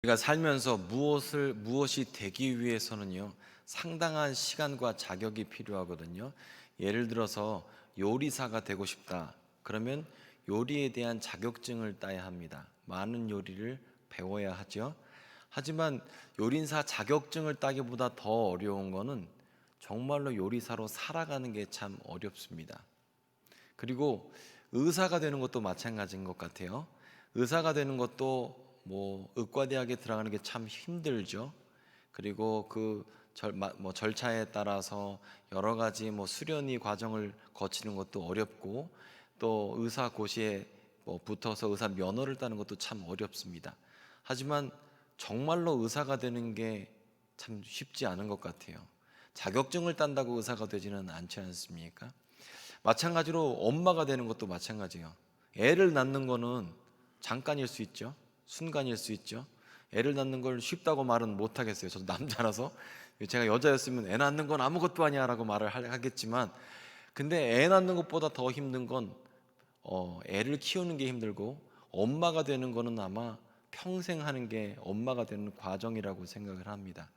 우리가 살면서 무엇이 되기 위해서는요, 상당한 시간과 자격이 필요하거든요. 예를 들어서 요리사가 되고 싶다. 그러면 요리에 대한 자격증을 따야 합니다. 많은 요리를 배워야 하죠. 하지만 요리사 자격증을 따기보다 더 어려운 거는 정말로 요리사로 살아가는 게 참 어렵습니다. 그리고 의사가 되는 것도 마찬가지인 것 같아요. 의사가 되는 것도 의과대학에 들어가는 게 참 힘들죠. 그리고 그 절차에 따라서 여러 가지 수련의 과정을 거치는 것도 어렵고, 또 의사고시에 붙어서 의사 면허를 따는 것도 참 어렵습니다. 하지만 정말로 의사가 되는 게 참 쉽지 않은 것 같아요. 자격증을 딴다고 의사가 되지는 않지 않습니까? 마찬가지로 엄마가 되는 것도 마찬가지예요. 애를 낳는 거는 잠깐일 수 있죠. 순간일 수 있죠. 애를 낳는 걸 쉽다고 말은 못 하겠어요. 저도 남자라서. 제가 여자였으면 애 낳는 건 아무것도 아니야 라고 말을 하겠지만, 근데 애 낳는 것보다 더 힘든 건 애를 키우는 게 힘들고, 엄마가 되는 거는 아마 평생 하는 게 엄마가 되는 과정이라고 생각을 합니다.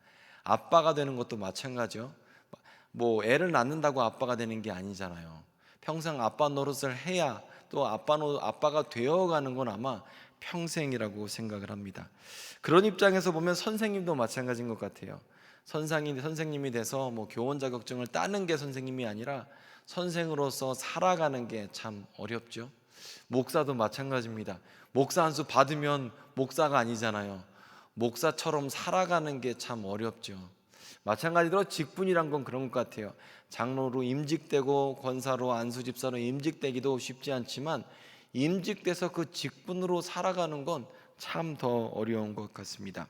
아빠가 되는 것도 마찬가지죠. 애를 낳는다고 아빠가 되는 게 아니잖아요. 평생 아빠 노릇을 해야 또 아빠가 되어가는 건 아마 평생이라고 생각을 합니다. 그런 입장에서 보면 선생님도 마찬가지인 것 같아요. 선생님이 돼서 교원 자격증을 따는 게 선생님이 아니라 선생으로서 살아가는 게 참 어렵죠. 목사도 마찬가지입니다. 목사 한 수 받으면 목사가 아니잖아요. 목사처럼 살아가는 게 참 어렵죠. 마찬가지로 직분이란 건 그런 것 같아요. 장로로 임직되고 권사로 안수집사로 임직되기도 쉽지 않지만, 임직돼서 그 직분으로 살아가는 건 참 더 어려운 것 같습니다.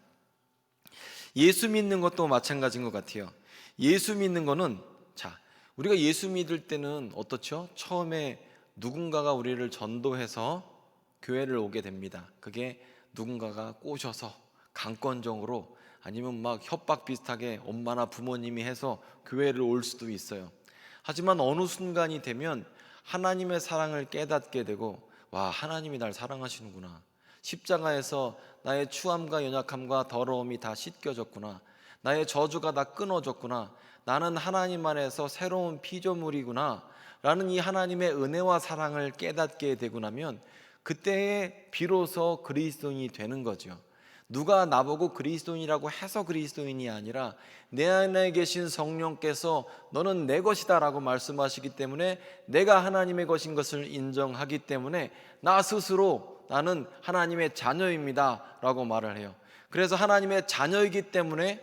예수 믿는 것도 마찬가지인 것 같아요. 예수 믿는 거는, 우리가 예수 믿을 때는 어떻죠? 처음에 누군가가 우리를 전도해서 교회를 오게 됩니다. 그게 누군가가 꼬셔서 강권적으로, 아니면 협박 비슷하게 엄마나 부모님이 해서 교회를 올 수도 있어요. 하지만 어느 순간이 되면 하나님의 사랑을 깨닫게 되고, 하나님이 날 사랑하시는구나. 십자가에서 나의 추함과 연약함과 더러움이 다 씻겨졌구나. 나의 저주가 다 끊어졌구나. 나는 하나님 안에서 새로운 피조물이구나 라는 이 하나님의 은혜와 사랑을 깨닫게 되고 나면, 그때에 비로소 그리스도인이 되는 거죠. 누가 나보고 그리스도인이라고 해서 그리스도인이 아니라 내 안에 계신 성령께서 너는 내 것이다 라고 말씀하시기 때문에, 내가 하나님의 것인 것을 인정하기 때문에 나 스스로 나는 하나님의 자녀입니다 라고 말을 해요. 그래서 하나님의 자녀이기 때문에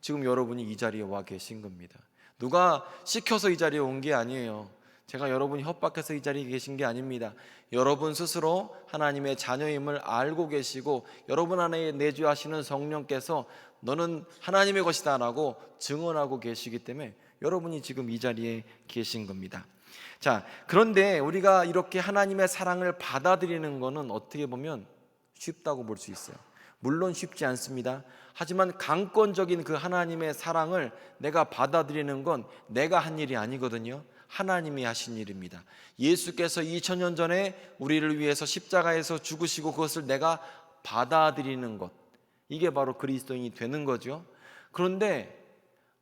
지금 여러분이 이 자리에 와 계신 겁니다. 누가 시켜서 이 자리에 온 게 아니에요. 제가 여러분이 협박해서 이 자리에 계신 게 아닙니다. 여러분 스스로 하나님의 자녀임을 알고 계시고, 여러분 안에 내주하시는 성령께서 너는 하나님의 것이다 라고 증언하고 계시기 때문에 여러분이 지금 이 자리에 계신 겁니다. 그런데 우리가 이렇게 하나님의 사랑을 받아들이는 것은 어떻게 보면 쉽다고 볼 수 있어요. 물론 쉽지 않습니다. 하지만 강권적인 그 하나님의 사랑을 내가 받아들이는 건 내가 한 일이 아니거든요. 하나님이 하신 일입니다. 예수께서 2000년 전에 우리를 위해서 십자가에서 죽으시고 그것을 내가 받아들이는 것, 이게 바로 그리스도인이 되는 거죠. 그런데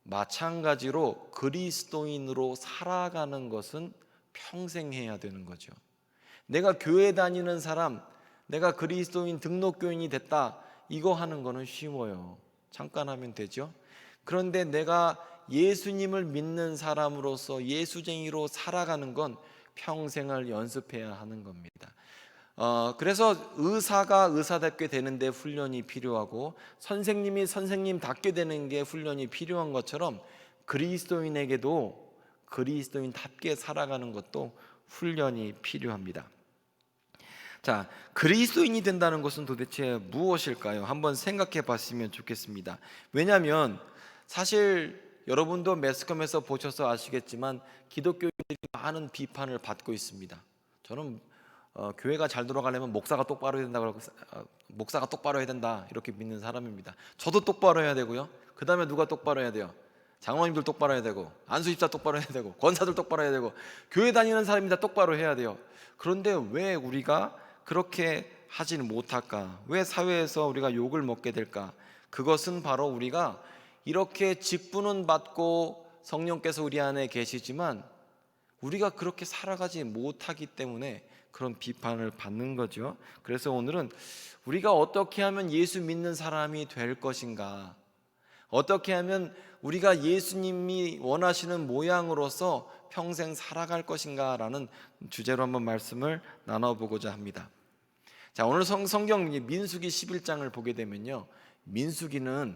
마찬가지로 그리스도인으로 살아가는 것은 평생 해야 되는 거죠. 내가 교회 다니는 사람, 내가 그리스도인 등록교인이 됐다, 이거 하는 거는 쉬워요. 잠깐 하면 되죠. 그런데 내가 예수님을 믿는 사람으로서 예수쟁이로 살아가는 건 평생을 연습해야 하는 겁니다. 그래서 의사가 의사답게 되는데 훈련이 필요하고, 선생님이 선생님답게 되는 게 훈련이 필요한 것처럼, 그리스도인에게도 그리스도인답게 살아가는 것도 훈련이 필요합니다. 그리스도인이 된다는 것은 도대체 무엇일까요? 한번 생각해 봤으면 좋겠습니다. 왜냐하면 사실 여러분도 매스컴에서 보셔서 아시겠지만 기독교인들이 많은 비판을 받고 있습니다. 저는 교회가 잘 돌아가려면 목사가 똑바로 해야 된다고, 목사가 똑바로 해야 된다 이렇게 믿는 사람입니다. 저도 똑바로 해야 되고요. 그 다음에 누가 똑바로 해야 돼요? 장로님들 똑바로 해야 되고, 안수집사 똑바로 해야 되고, 권사들 똑바로 해야 되고, 교회 다니는 사람이 다 똑바로 해야 돼요. 그런데 왜 우리가 그렇게 하지는 못할까? 왜 사회에서 우리가 욕을 먹게 될까? 그것은 바로 우리가 이렇게 직분은 받고 성령께서 우리 안에 계시지만 우리가 그렇게 살아가지 못하기 때문에 그런 비판을 받는 거죠. 그래서 오늘은 우리가 어떻게 하면 예수 믿는 사람이 될 것인가, 어떻게 하면 우리가 예수님이 원하시는 모양으로서 평생 살아갈 것인가 라는 주제로 한번 말씀을 나눠보고자 합니다. 자, 오늘 성경 민수기 11장을 보게 되면요, 민수기는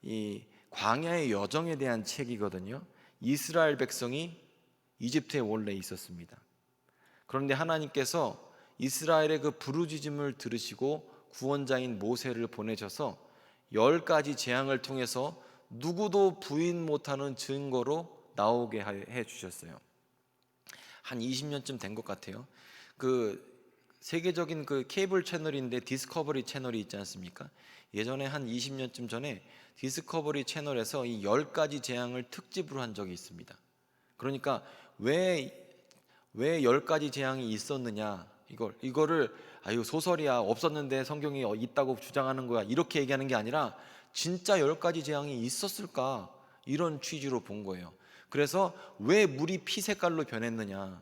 이 광야의 여정에 대한 책이거든요. 이스라엘 백성이 이집트에 원래 있었습니다. 그런데 하나님께서 이스라엘의 그 부르짖음을 들으시고 구원자인 모세를 보내셔서 10가지 재앙을 통해서 누구도 부인 못하는 증거로 나오게 해 주셨어요. 한 20년쯤 된 것 같아요. 그 세계적인 그 케이블 채널인데 디스커버리 채널이 있지 않습니까? 예전에 한 20년쯤 전에 디스커버리 채널에서 이 10가지 재앙을 특집으로 한 적이 있습니다. 그러니까 왜 10가지 재앙이 있었느냐, 이거를 이거 소설이야, 없었는데 성경이 있다고 주장하는 거야, 이렇게 얘기하는 게 아니라 진짜 10가지 재앙이 있었을까, 이런 취지로 본 거예요. 그래서 왜 물이 피 색깔로 변했느냐,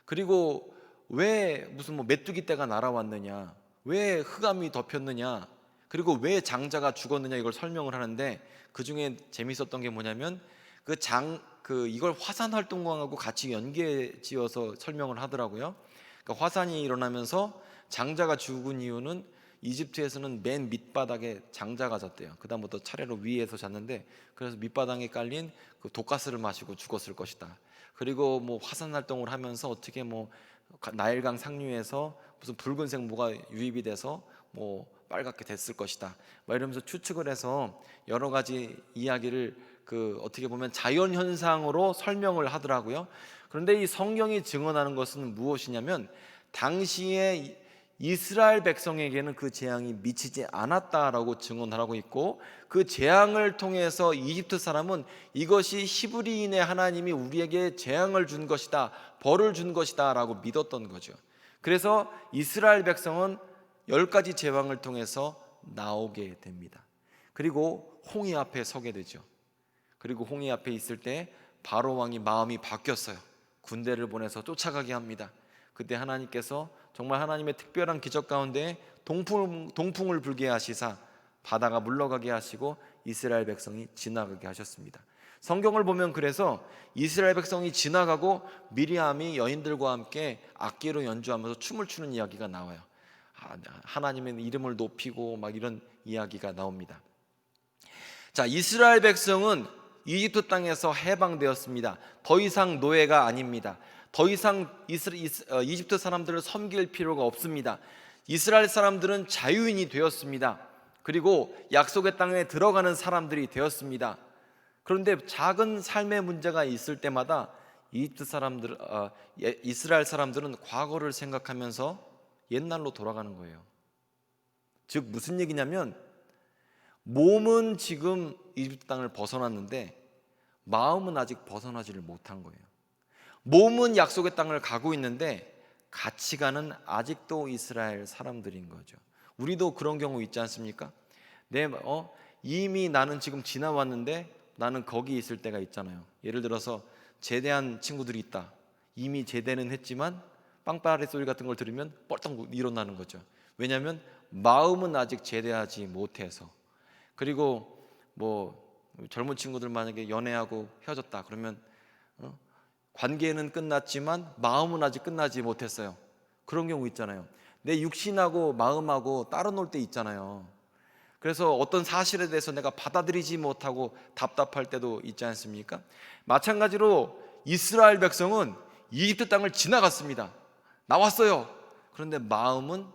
그리고 왜 무슨 메뚜기 떼가 날아왔느냐, 왜 흑암이 덮였느냐, 그리고 왜 장자가 죽었느냐, 이걸 설명을 하는데 그 중에 재밌었던 게 뭐냐면 이걸 화산 활동하고 같이 연계지어서 설명을 하더라고요. 그러니까 화산이 일어나면서 장자가 죽은 이유는 이집트에서는 맨 밑바닥에 장자가 잤대요. 그다음부터 차례로 위에서 잤는데, 그래서 밑바닥에 깔린 그 독가스를 마시고 죽었을 것이다. 그리고 화산 활동을 하면서 어떻게 나일강 상류에서 무슨 붉은색 뭐가 유입이 돼서 빨갛게 됐을 것이다, 이러면서 추측을 해서 여러 가지 이야기를 어떻게 보면 자연 현상으로 설명을 하더라고요. 그런데 이 성경이 증언하는 것은 무엇이냐면, 당시에 이스라엘 백성에게는 그 재앙이 미치지 않았다라고 증언하고 있고, 그 재앙을 통해서 이집트 사람은 이것이 히브리인의 하나님이 우리에게 재앙을 준 것이다, 벌을 준 것이다 라고 믿었던 거죠. 그래서 이스라엘 백성은 10가지 재앙을 통해서 나오게 됩니다. 그리고 홍해 앞에 서게 되죠. 그리고 홍해 앞에 있을 때 바로 왕이 마음이 바뀌었어요. 군대를 보내서 쫓아가게 합니다. 그때 하나님께서 정말 하나님의 특별한 기적 가운데 동풍을 불게 하시사 바다가 물러가게 하시고 이스라엘 백성이 지나가게 하셨습니다. 성경을 보면 그래서 이스라엘 백성이 지나가고 미리암이 여인들과 함께 악기로 연주하면서 춤을 추는 이야기가 나와요. 하나님의 이름을 높이고 이런 이야기가 나옵니다. 자, 이스라엘 백성은 이집트 땅에서 해방되었습니다. 더 이상 노예가 아닙니다. 더 이상 이집트 사람들을 섬길 필요가 없습니다. 이스라엘 사람들은 자유인이 되었습니다. 그리고 약속의 땅에 들어가는 사람들이 되었습니다. 그런데 작은 삶의 문제가 있을 때마다 이스라엘 사람들은 과거를 생각하면서 옛날로 돌아가는 거예요. 즉 무슨 얘기냐면, 몸은 지금 이집트 땅을 벗어났는데 마음은 아직 벗어나지를 못한 거예요. 몸은 약속의 땅을 가고 있는데 가치관은 아직도 이스라엘 사람들인 거죠. 우리도 그런 경우 있지 않습니까? 이미 나는 지금 지나왔는데 나는 거기 있을 때가 있잖아요. 예를 들어서 제대한 친구들이 있다. 이미 제대는 했지만 빵빠레 소리 같은 걸 들으면 뻘떡 일어나는 거죠. 왜냐하면 마음은 아직 제대하지 못해서. 그리고 젊은 친구들 만약에 연애하고 헤어졌다 그러면 관계는 끝났지만 마음은 아직 끝나지 못했어요. 그런 경우 있잖아요. 내 육신하고 마음하고 따로 놀 때 있잖아요. 그래서 어떤 사실에 대해서 내가 받아들이지 못하고 답답할 때도 있지 않습니까? 마찬가지로 이스라엘 백성은 이집트 땅을 지나갔습니다. 나왔어요. 그런데 마음은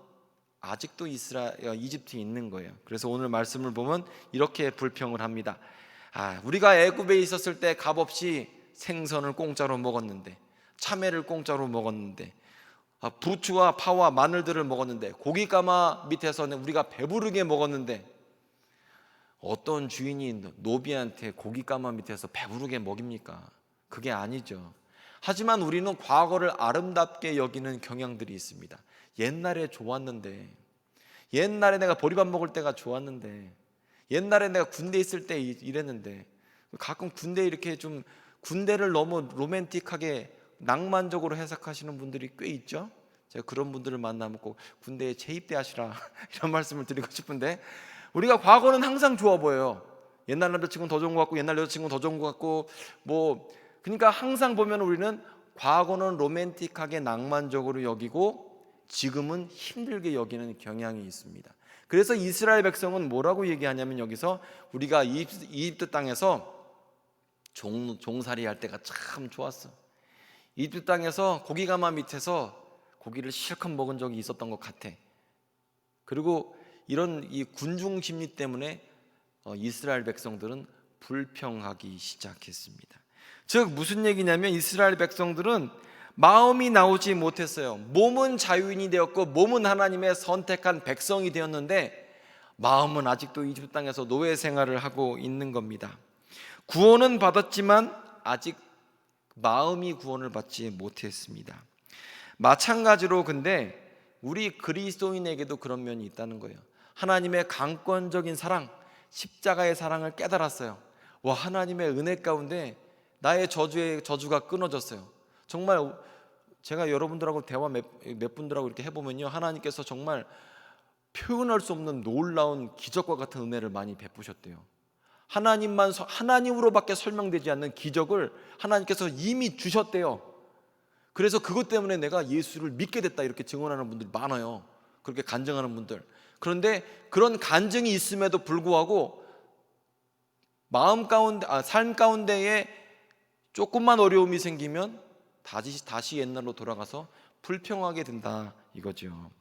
아직도 이집트에 있는 거예요. 그래서 오늘 말씀을 보면 이렇게 불평을 합니다. 우리가 애굽에 있었을 때 값없이 생선을 공짜로 먹었는데, 참외를 공짜로 먹었는데, 부추와 파와 마늘들을 먹었는데, 고깃가마 밑에서는 우리가 배부르게 먹었는데, 어떤 주인이 노비한테 고깃가마 밑에서 배부르게 먹입니까? 그게 아니죠. 하지만 우리는 과거를 아름답게 여기는 경향들이 있습니다. 옛날에 좋았는데, 옛날에 내가 보리밥 먹을 때가 좋았는데, 옛날에 내가 군대 있을 때 이랬는데. 가끔 군대 이렇게 좀 군대를 너무 로맨틱하게 낭만적으로 해석하시는 분들이 꽤 있죠. 제가 그런 분들을 만나면 꼭 군대에 재입대 하시라 이런 말씀을 드리고 싶은데, 우리가 과거는 항상 좋아 보여요. 옛날 남자친구는 더 좋은 것 같고, 옛날 여자친구는 더 좋은 것 같고, 그러니까 항상 보면 우리는 과거는 로맨틱하게 낭만적으로 여기고 지금은 힘들게 여기는 경향이 있습니다. 그래서 이스라엘 백성은 뭐라고 얘기하냐면, 여기서 우리가 이집트 땅에서 종살이 할 때가 참 좋았어. 이집트 땅에서 고기가마 밑에서 고기를 실컷 먹은 적이 있었던 것 같아. 그리고 이런 이 군중 심리 때문에 이스라엘 백성들은 불평하기 시작했습니다. 즉 무슨 얘기냐면, 이스라엘 백성들은 마음이 나오지 못했어요. 몸은 자유인이 되었고 몸은 하나님의 선택한 백성이 되었는데 마음은 아직도 이집트 땅에서 노예 생활을 하고 있는 겁니다. 구원은 받았지만 아직 마음이 구원을 받지 못했습니다. 마찬가지로 근데 우리 그리스도인에게도 그런 면이 있다는 거예요. 하나님의 강권적인 사랑, 십자가의 사랑을 깨달았어요. 와, 하나님의 은혜 가운데 나의 저주가 끊어졌어요. 정말 제가 여러분들하고 대화 몇 분들하고 이렇게 해보면요, 하나님께서 정말 표현할 수 없는 놀라운 기적과 같은 은혜를 많이 베푸셨대요. 하나님으로밖에 설명되지 않는 기적을 하나님께서 이미 주셨대요. 그래서 그것 때문에 내가 예수를 믿게 됐다 이렇게 증언하는 분들이 많아요. 그렇게 간증하는 분들. 그런데 그런 간증이 있음에도 불구하고 삶 가운데에 조금만 어려움이 생기면 다시 옛날로 돌아가서 불평하게 된다 이거죠.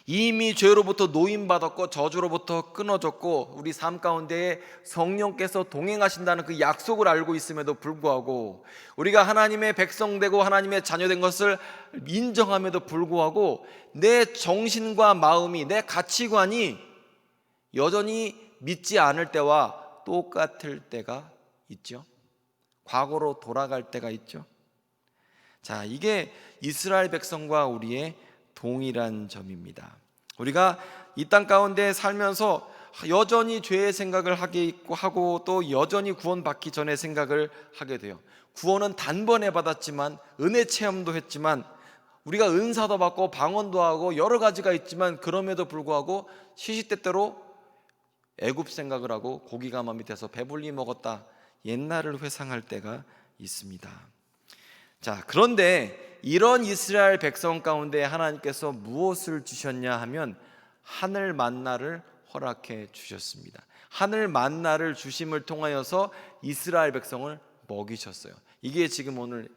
이미 죄로부터 노임받았고 저주로부터 끊어졌고 우리 삶 가운데에 성령께서 동행하신다는 그 약속을 알고 있음에도 불구하고, 우리가 하나님의 백성 되고 하나님의 자녀 된 것을 인정함에도 불구하고 내 정신과 마음이, 내 가치관이 여전히 믿지 않을 때와 똑같을 때가 있죠. 과거로 돌아갈 때가 있죠. 자, 이게 이스라엘 백성과 우리의 동일한 점입니다. 우리가 이 땅 가운데 살면서 여전히 죄의 생각을 하고 또 여전히 구원받기 전에 생각을 하게 돼요. 구원은 단번에 받았지만, 은혜 체험도 했지만, 우리가 은사도 받고 방언도 하고 여러 가지가 있지만, 그럼에도 불구하고 시시때때로 애굽 생각을 하고 고기가마 밑에서 배불리 먹었다, 옛날을 회상할 때가 있습니다. 자, 그런데 이런 이스라엘 백성 가운데 하나님께서 무엇을 주셨냐 하면 하늘 만나를 허락해 주셨습니다. 하늘 만나를 주심을 통하여서 이스라엘 백성을 먹이셨어요. 이게 지금 오늘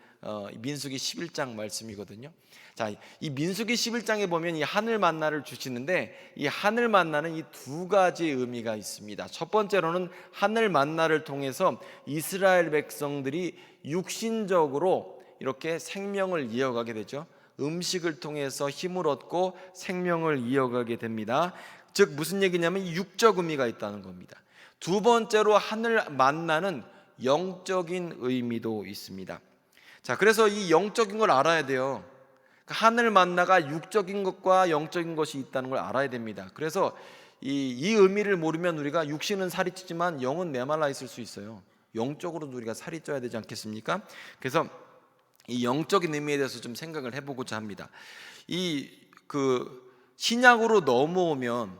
민수기 11장 말씀이거든요. 자, 이 민수기 11장에 보면 이 하늘 만나를 주시는데, 이 하늘 만나는 이 두 가지 의미가 있습니다. 첫 번째로는 하늘 만나를 통해서 이스라엘 백성들이 육신적으로 이렇게 생명을 이어가게 되죠. 음식을 통해서 힘을 얻고 생명을 이어가게 됩니다. 즉 무슨 얘기냐면 육적 의미가 있다는 겁니다. 두 번째로 하늘 만나는 영적인 의미도 있습니다. 자, 그래서 이 영적인 걸 알아야 돼요. 하늘 만나가 육적인 것과 영적인 것이 있다는 걸 알아야 됩니다. 그래서 이 의미를 모르면 우리가 육신은 살이 찌지만 영은 메말라 있을 수 있어요. 영적으로도 우리가 살이 쪄야 되지 않겠습니까? 그래서 이 영적인 의미에 대해서 좀 생각을 해보고자 합니다. 신약으로 넘어오면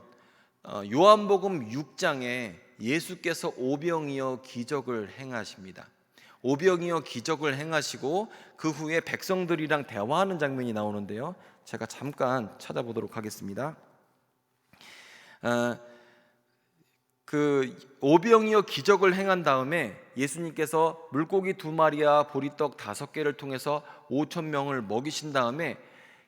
요한복음 6장에 예수께서 오병이어 기적을 행하십니다. 오병이어 기적을 행하시고 그 후에 백성들이랑 대화하는 장면이 나오는데요, 제가 잠깐 찾아보도록 하겠습니다. 그 오병이어 기적을 행한 다음에 예수님께서 물고기 2마리와 보리떡 5개를 통해서 5,000명을 먹이신 다음에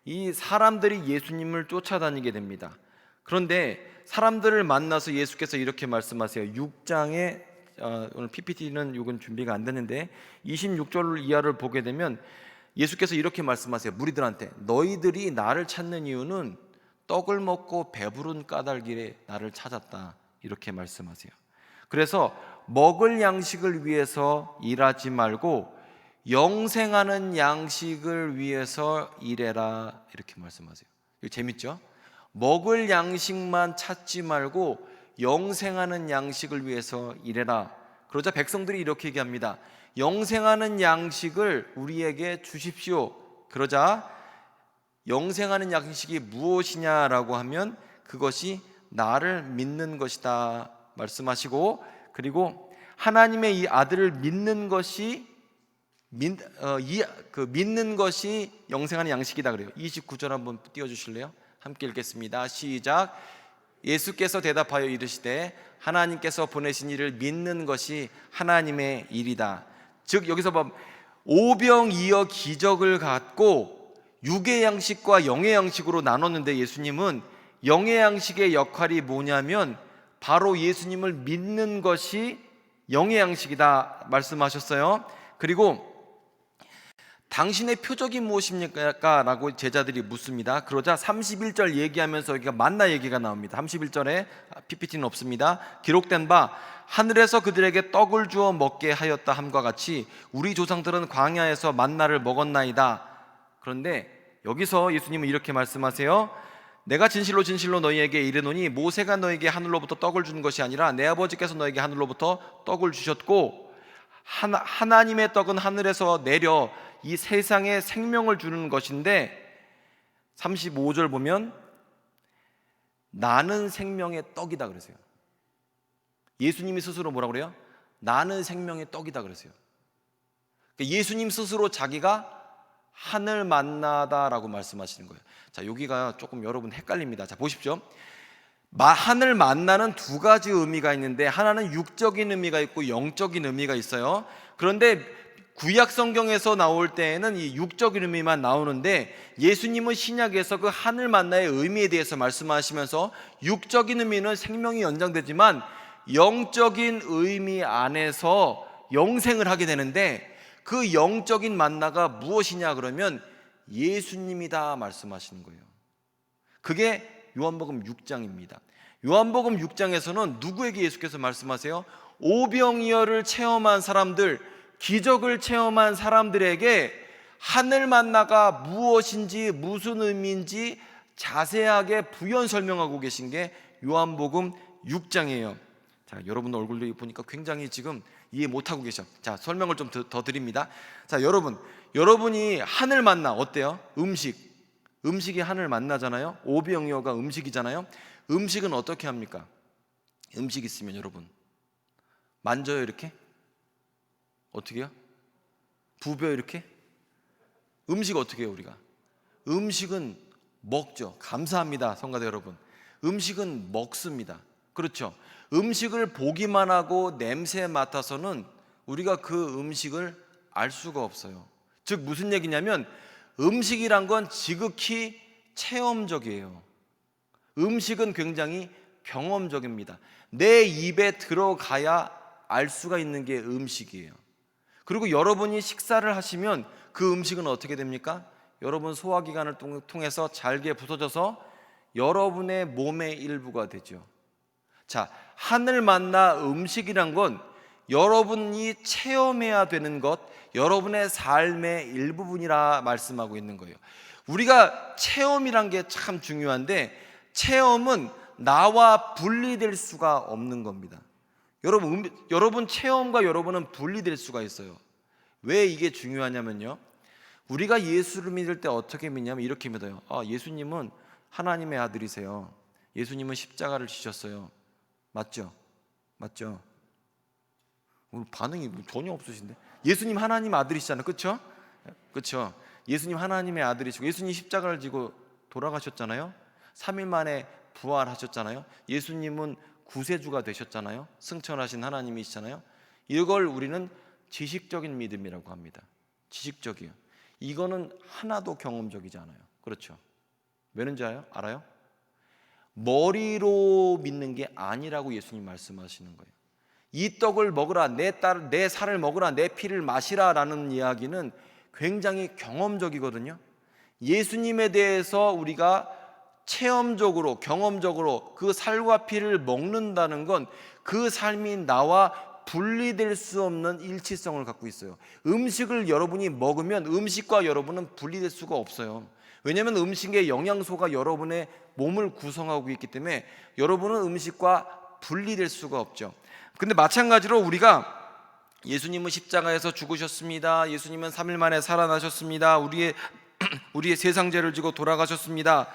이 사람들이 예수님을 쫓아다니게 됩니다. 그런데 사람들을 만나서 예수께서 이렇게 말씀하세요. 6장에 오늘 PPT는 이건 준비가 안 됐는데 26절 이하를 보게 되면 예수께서 이렇게 말씀하세요. 무리들한테, 너희들이 나를 찾는 이유는 떡을 먹고 배부른 까닭에 나를 찾았다, 이렇게 말씀하세요. 그래서 먹을 양식을 위해서 일하지 말고 영생하는 양식을 위해서 일해라, 이렇게 말씀하세요. 이거 재밌죠? 먹을 양식만 찾지 말고 영생하는 양식을 위해서 일해라. 그러자 백성들이 이렇게 얘기합니다. 영생하는 양식을 우리에게 주십시오. 그러자 영생하는 양식이 무엇이냐라고 하면 그것이 나를 믿는 것이다 말씀하시고, 그리고 하나님의 이 아들을 믿는 것이 믿는 것이 영생하는 양식이다 그래요. 29절 한번 띄워주실래요? 함께 읽겠습니다. 시작. 예수께서 대답하여 이르시되 하나님께서 보내신 이를 믿는 것이 하나님의 일이다. 즉 여기서 보면 오병이어 기적을 갖고 육의 양식과 영의 양식으로 나눴는데, 예수님은 영의 양식의 역할이 뭐냐면 바로 예수님을 믿는 것이 영의 양식이다 말씀하셨어요. 그리고 당신의 표적이 무엇입니까? 라고 제자들이 묻습니다. 그러자 31절 얘기하면서 여기가 만나 얘기가 나옵니다. 31절에 PPT는 없습니다. 기록된 바 하늘에서 그들에게 떡을 주어 먹게 하였다 함과 같이 우리 조상들은 광야에서 만나를 먹었나이다. 그런데 여기서 예수님은 이렇게 말씀하세요. 내가 진실로 진실로 너희에게 이르노니 모세가 너희에게 하늘로부터 떡을 준 것이 아니라 내 아버지께서 너희에게 하늘로부터 떡을 주셨고 하나님의 떡은 하늘에서 내려 이 세상에 생명을 주는 것인데, 35절 보면 나는 생명의 떡이다 그러세요. 예수님이 스스로 뭐라고 그래요? 나는 생명의 떡이다 그러세요. 예수님 스스로 자기가 하늘 만나다라고 말씀하시는 거예요. 자, 여기가 조금 여러분 헷갈립니다. 자, 보십시오. 하늘 만나는 두 가지 의미가 있는데, 하나는 육적인 의미가 있고 영적인 의미가 있어요. 그런데 구약 성경에서 나올 때에는 이 육적인 의미만 나오는데, 예수님은 신약에서 그 하늘 만나의 의미에 대해서 말씀하시면서 육적인 의미는 생명이 연장되지만 영적인 의미 안에서 영생을 하게 되는데, 그 영적인 만나가 무엇이냐 그러면 예수님이다 말씀하시는 거예요. 그게 요한복음 6장입니다. 요한복음 6장에서는 누구에게 예수께서 말씀하세요? 오병이어를 체험한 사람들, 기적을 체험한 사람들에게 하늘 만나가 무엇인지 무슨 의미인지 자세하게 부연 설명하고 계신 게 요한복음 6장이에요. 자, 여러분 얼굴도 보니까 굉장히 지금 이해 못하고 계셔. 자, 설명을 좀 더 드립니다. 자, 여러분이 하늘 만나 어때요? 음식이 하늘 만나잖아요. 오병이어가 음식이잖아요. 음식은 어떻게 합니까? 음식 있으면 여러분 만져요. 이렇게 어떻게 해요? 부벼요. 이렇게. 음식 어떻게 해요? 우리가 음식은 먹죠. 감사합니다 성가대 여러분. 음식은 먹습니다. 그렇죠. 음식을 보기만 하고 냄새 맡아서는 우리가 그 음식을 알 수가 없어요. 즉 무슨 얘기냐면 음식이란 건 지극히 체험적이에요. 음식은 굉장히 경험적입니다. 내 입에 들어가야 알 수가 있는 게 음식이에요. 그리고 여러분이 식사를 하시면 그 음식은 어떻게 됩니까? 여러분 소화기관을 통해서 잘게 부서져서 여러분의 몸의 일부가 되죠. 자, 하늘 만나 음식이란 건 여러분이 체험해야 되는 것, 여러분의 삶의 일부분이라 말씀하고 있는 거예요. 우리가 체험이란 게 참 중요한데, 체험은 나와 분리될 수가 없는 겁니다. 여러분 체험과 여러분은 분리될 수가 있어요. 왜 이게 중요하냐면요, 우리가 예수를 믿을 때 어떻게 믿냐면 이렇게 믿어요. 예수님은 하나님의 아들이세요. 예수님은 십자가를 지셨어요. 맞죠? 오늘 반응이 전혀 없으신데. 예수님 하나님 아들이시잖아요. 그렇죠? 그렇죠. 예수님 하나님의 아들이시고 예수님 십자가를 지고 돌아가셨잖아요. 3일 만에 부활하셨잖아요. 예수님은 구세주가 되셨잖아요. 승천하신 하나님이시잖아요. 이걸 우리는 지식적인 믿음이라고 합니다. 지식적이요. 이거는 하나도 경험적이지 않아요. 그렇죠? 왜는지 알아요? 머리로 믿는 게 아니라고 예수님 말씀하시는 거예요. 이 떡을 먹으라, 내 살을 먹으라, 내 피를 마시라 라는 이야기는 굉장히 경험적이거든요. 예수님에 대해서 우리가 체험적으로, 경험적으로 그 살과 피를 먹는다는 건 그 삶이 나와 분리될 수 없는 일치성을 갖고 있어요. 음식을 여러분이 먹으면 음식과 여러분은 분리될 수가 없어요. 왜냐하면 음식의 영양소가 여러분의 몸을 구성하고 있기 때문에 여러분은 음식과 분리될 수가 없죠. 근데 마찬가지로 우리가 예수님은 십자가에서 죽으셨습니다. 예수님은 3일 만에 살아나셨습니다. 우리의 세상 죄를 지고 돌아가셨습니다.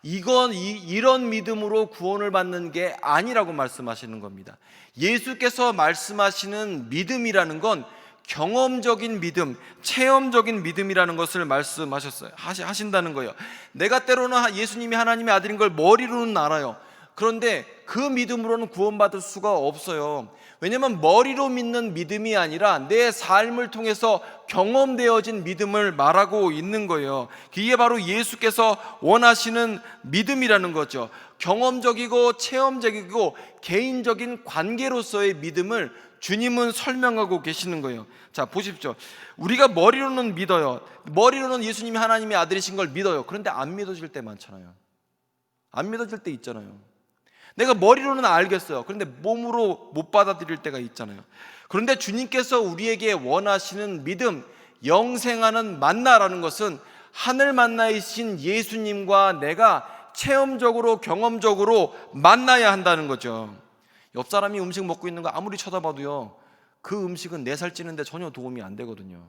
이런 믿음으로 구원을 받는 게 아니라고 말씀하시는 겁니다. 예수께서 말씀하시는 믿음이라는 건 경험적인 믿음, 체험적인 믿음이라는 것을 말씀하셨어요. 하신다는 거예요. 내가 때로는 예수님이 하나님의 아들인 걸 머리로는 알아요. 그런데 그 믿음으로는 구원받을 수가 없어요. 왜냐하면 머리로 믿는 믿음이 아니라 내 삶을 통해서 경험되어진 믿음을 말하고 있는 거예요. 이게 바로 예수께서 원하시는 믿음이라는 거죠. 경험적이고 체험적이고 개인적인 관계로서의 믿음을 주님은 설명하고 계시는 거예요. 자, 보십시오. 우리가 머리로는 믿어요. 머리로는 예수님이 하나님의 아들이신 걸 믿어요. 그런데 안 믿어질 때 많잖아요. 안 믿어질 때 있잖아요. 내가 머리로는 알겠어요. 그런데 몸으로 못 받아들일 때가 있잖아요. 그런데 주님께서 우리에게 원하시는 믿음, 영생하는 만나라는 것은 하늘 만나이신 예수님과 내가 체험적으로 경험적으로 만나야 한다는 거죠. 옆 사람이 음식 먹고 있는 거 아무리 쳐다봐도요, 그 음식은 내 살찌는데 전혀 도움이 안 되거든요.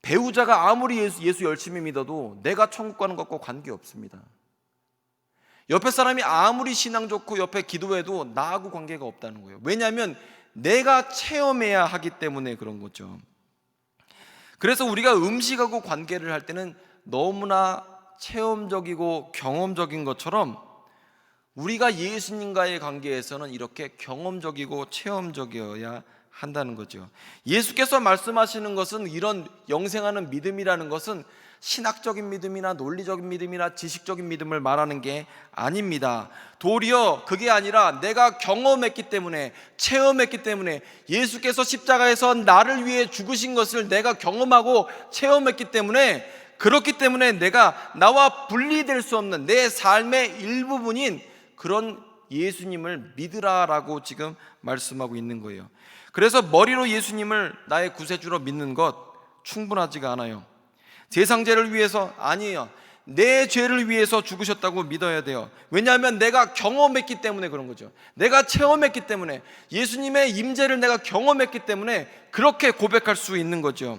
배우자가 아무리 예수 열심히 믿어도 내가 천국 가는 것과 관계없습니다. 옆에 사람이 아무리 신앙 좋고 옆에 기도해도 나하고 관계가 없다는 거예요. 왜냐하면 내가 체험해야 하기 때문에 그런 거죠. 그래서 우리가 음식하고 관계를 할 때는 너무나 체험적이고 경험적인 것처럼 우리가 예수님과의 관계에서는 이렇게 경험적이고 체험적이어야 한다는 거죠. 예수께서 말씀하시는 것은 이런 영생하는 믿음이라는 것은 신학적인 믿음이나 논리적인 믿음이나 지식적인 믿음을 말하는 게 아닙니다. 도리어 그게 아니라 내가 경험했기 때문에, 체험했기 때문에, 예수께서 십자가에서 나를 위해 죽으신 것을 내가 경험하고 체험했기 때문에, 그렇기 때문에 내가 나와 분리될 수 없는 내 삶의 일부분인 그런 예수님을 믿으라라고 지금 말씀하고 있는 거예요. 그래서 머리로 예수님을 나의 구세주로 믿는 것 충분하지가 않아요. 세상 죄를 위해서 아니에요. 내 죄를 위해서 죽으셨다고 믿어야 돼요. 왜냐하면 내가 경험했기 때문에 그런 거죠. 내가 체험했기 때문에, 예수님의 임재를 내가 경험했기 때문에 그렇게 고백할 수 있는 거죠.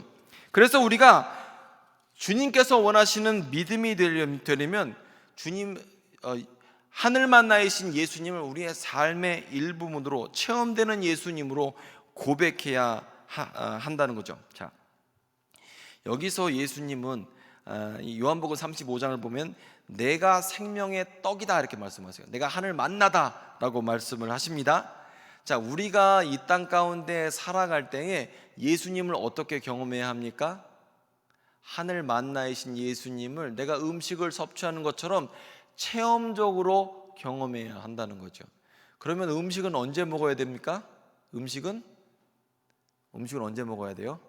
그래서 우리가 주님께서 원하시는 믿음이 되려면 하늘 만나이신 예수님을 우리의 삶의 일부분으로, 체험되는 예수님으로 고백해야 한다는 거죠. 자, 여기서 예수님은 요한복음 35장을 보면 내가 생명의 떡이다 이렇게 말씀하세요. 내가 하늘 만나다 라고 말씀을 하십니다. 자, 우리가 이 땅 가운데 살아갈 때에 예수님을 어떻게 경험해야 합니까? 하늘 만나이신 예수님을 내가 음식을 섭취하는 것처럼 체험적으로 경험해야 한다는 거죠. 그러면 음식은 언제 먹어야 됩니까? 음식은 언제 먹어야 돼요?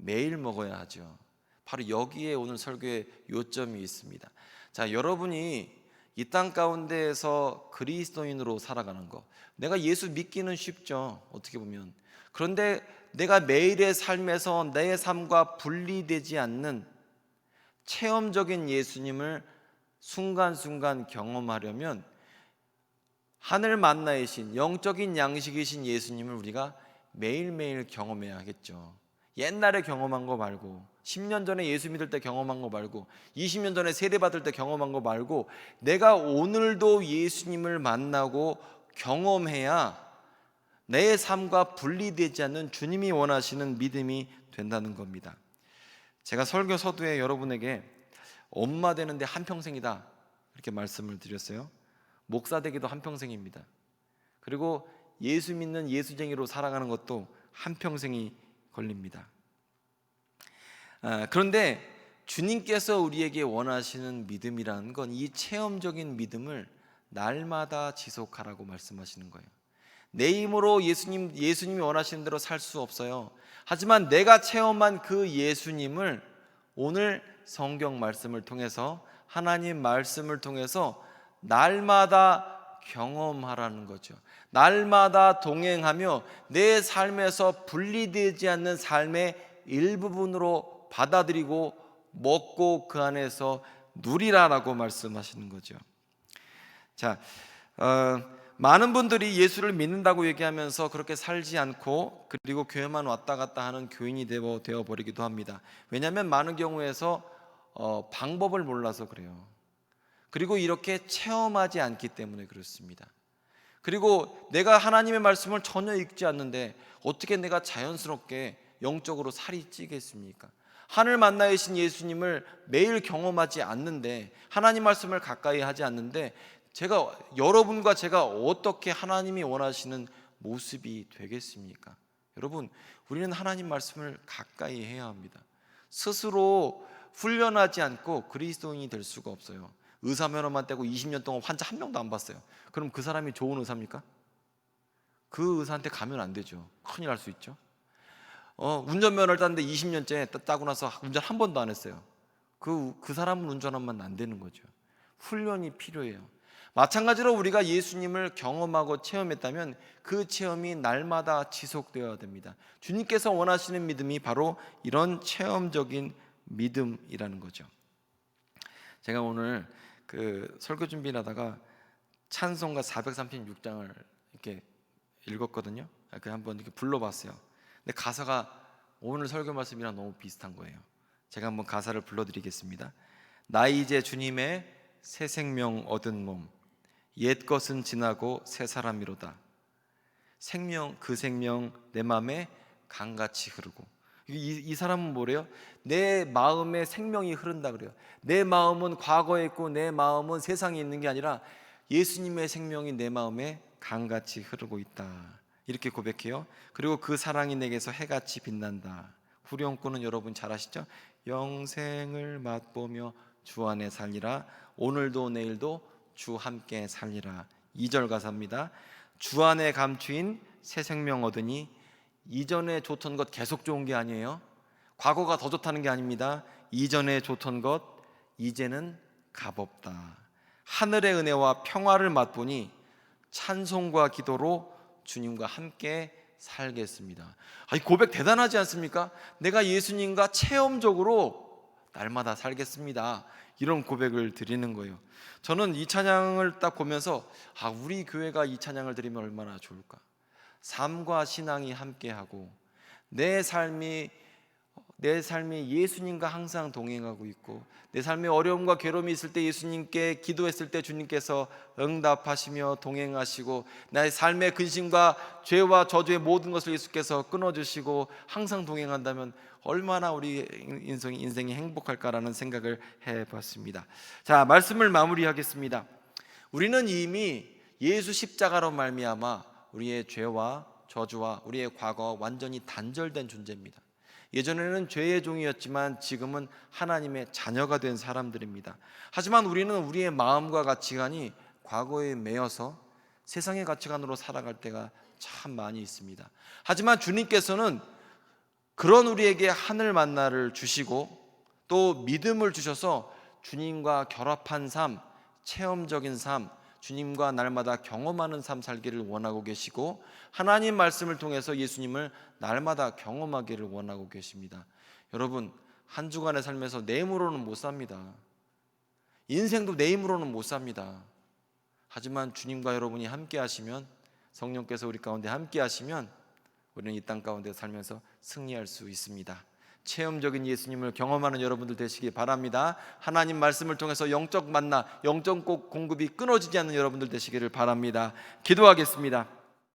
매일 먹어야 하죠. 바로 여기에 오늘 설교의 요점이 있습니다. 자, 여러분이 이 땅 가운데에서 그리스도인으로 살아가는 거, 내가 예수 믿기는 쉽죠, 어떻게 보면. 그런데 내가 매일의 삶에서 내 삶과 분리되지 않는 체험적인 예수님을 순간순간 경험하려면 하늘 만나이신 영적인 양식이신 예수님을 우리가 매일매일 경험해야 하겠죠. 옛날에 경험한 거 말고, 10년 전에 예수 믿을 때 경험한 거 말고, 20년 전에 세례 받을 때 경험한 거 말고, 내가 오늘도 예수님을 만나고 경험해야 내 삶과 분리되지 않는 주님이 원하시는 믿음이 된다는 겁니다. 제가 설교 서두에 여러분에게 엄마 되는데 한평생이다 이렇게 말씀을 드렸어요. 목사 되기도 한평생입니다. 그리고 예수 믿는 예수쟁이로 살아가는 것도 한평생이 걸립니다. 그런데 주님께서 우리에게 원하시는 믿음이라는 건 이 체험적인 믿음을 날마다 지속하라고 말씀하시는 거예요. 내 힘으로 예수님이 원하시는 대로 살 수 없어요. 하지만 내가 체험한 그 예수님을 오늘 성경 말씀을 통해서, 하나님 말씀을 통해서 날마다 경험하라는 거죠. 날마다 동행하며 내 삶에서 분리되지 않는 삶의 일부분으로 받아들이고 먹고 그 안에서 누리라라고 말씀하시는 거죠. 자, 많은 분들이 예수를 믿는다고 얘기하면서 그렇게 살지 않고 그리고 교회만 왔다 갔다 하는 교인이 되어 버리기도 합니다. 왜냐하면 많은 경우에서 방법을 몰라서 그래요. 그리고 이렇게 체험하지 않기 때문에 그렇습니다. 그리고 내가 하나님의 말씀을 전혀 읽지 않는데 어떻게 내가 자연스럽게 영적으로 살이 찌겠습니까? 하늘 만나 계신 예수님을 매일 경험하지 않는데, 하나님 말씀을 가까이 하지 않는데 여러분과 제가 어떻게 하나님이 원하시는 모습이 되겠습니까? 여러분, 우리는 하나님 말씀을 가까이 해야 합니다. 스스로 훈련하지 않고 그리스도인이 될 수가 없어요. 의사 면허만 떼고 20년 동안 환자 한 명도 안 봤어요. 그럼 그 사람이 좋은 의사입니까? 그 의사한테 가면 안 되죠. 큰일 날 수 있죠. 운전면허를 땄는데 20년째 따고 나서 운전 한 번도 안 했어요. 그 사람은 운전하면 안 되는 거죠. 훈련이 필요해요. 마찬가지로 우리가 예수님을 경험하고 체험했다면 그 체험이 날마다 지속되어야 됩니다. 주님께서 원하시는 믿음이 바로 이런 체험적인 믿음이라는 거죠. 제가 오늘 설교 준비를 하다가 찬송가 436장을 이렇게 읽었거든요. 한번 이렇게 불러봤어요. 근데 가사가 오늘 설교 말씀이랑 너무 비슷한 거예요. 제가 한번 가사를 불러드리겠습니다. 나 이제 주님의 새 생명 얻은 몸, 옛 것은 지나고 새 사람이로다. 그 생명 내 마음에 강같이 흐르고. 이 사람은 뭐래요? 내 마음에 생명이 흐른다 그래요. 내 마음은 과거에 있고 내 마음은 세상에 있는 게 아니라 예수님의 생명이 내 마음에 강같이 흐르고 있다, 이렇게 고백해요. 그리고 그 사랑이 내게서 해같이 빛난다. 후렴구는 여러분 잘 아시죠? 영생을 맛보며 주 안에 살리라. 오늘도 내일도 주 함께 살리라. 2절 가사입니다. 주 안에 감추인 새 생명 얻으니. 이전에 좋던 것 계속 좋은 게 아니에요. 과거가 더 좋다는 게 아닙니다. 이전에 좋던 것 이제는 값없다. 하늘의 은혜와 평화를 맛보니 찬송과 기도로 주님과 함께 살겠습니다. 이 고백 대단하지 않습니까? 내가 예수님과 체험적으로 날마다 살겠습니다, 이런 고백을 드리는 거예요. 저는 이 찬양을 딱 보면서 우리 교회가 이 찬양을 드리면 얼마나 좋을까. 삶과 신앙이 함께하고 내 삶이 예수님과 항상 동행하고 있고, 내 삶에 어려움과 괴로움이 있을 때 예수님께 기도했을 때 주님께서 응답하시며 동행하시고, 나의 삶의 근심과 죄와 저주의 모든 것을 예수께서 끊어주시고 항상 동행한다면 얼마나 우리 인생이 행복할까라는 생각을 해봤습니다. 자, 말씀을 마무리하겠습니다. 우리는 이미 예수 십자가로 말미암아 우리의 죄와 저주와 우리의 과거와 완전히 단절된 존재입니다. 예전에는 죄의 종이었지만 지금은 하나님의 자녀가 된 사람들입니다. 하지만 우리는 우리의 마음과 가치관이 과거에 매여서 세상의 가치관으로 살아갈 때가 참 많이 있습니다. 하지만 주님께서는 그런 우리에게 하늘 만나를 주시고 또 믿음을 주셔서 주님과 결합한 삶, 체험적인 삶, 주님과 날마다 경험하는 삶 살기를 원하고 계시고, 하나님 말씀을 통해서 예수님을 날마다 경험하기를 원하고 계십니다. 여러분, 한 주간의 삶에서 내 힘으로는 못 삽니다. 인생도 내 힘으로는 못 삽니다. 하지만 주님과 여러분이 함께 하시면, 성령께서 우리 가운데 함께 하시면 우리는 이 땅 가운데 살면서 승리할 수 있습니다. 체험적인 예수님을 경험하는 여러분들 되시기 바랍니다. 하나님 말씀을 통해서 영적 만나, 영적 공급이 끊어지지 않는 여러분들 되시기를 바랍니다. 기도하겠습니다.